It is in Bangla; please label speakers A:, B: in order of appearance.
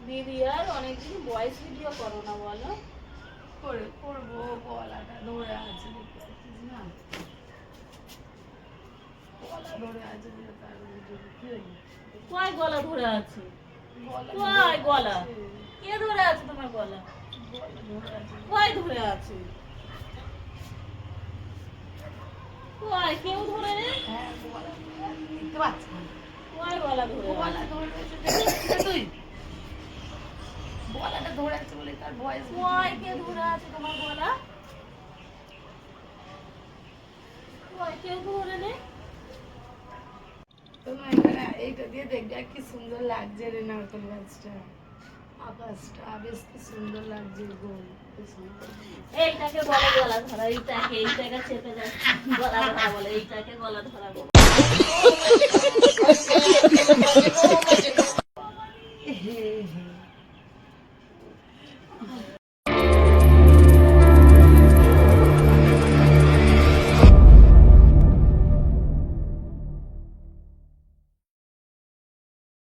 A: দিদি আর অনেকদিন ভয়েস ভিডিও করো না বলো?
B: করবো, গলাটা ধরে আছে দেখতে পাচ্ছিস না, গলা ধরে আছে বলে তার কি হলো?
A: কয় গলা ধরে আছে?
B: গলা
A: কয় গলা?
B: আছে,
A: কে ধরে আছে তোমার গলা?
B: গলা ধরে আছে।
A: কয় ধরে আছে? কয় কেউ ধরে রে?
B: হ্যাঁ, গলা ধরে আছে, দেখতে পাচ্ছি না।
A: কয় গলা ধরে আছে?
B: গলা ধরে রয়েছে, দেখতে পাচ্ছিস না তুই? গলাটা ধরে আছে বলে তার ভয়েস।
A: কয় কে ধরে আছে তোমার গলা? কয় কেউ ধরে নে?
B: তোমার এখানে এইটা দিয়ে দেখবে কি সুন্দর লাগছে রে নারকেল গাছটা, আকাশটা বেশ কি সুন্দর লাগছে গোল, কি সুন্দর।
A: এইটাকে বলে গলা ধরা, এইটাকে চেপে যাচ্ছে গলা ধরা বলে, এইটাকে গলা ধরা বলে।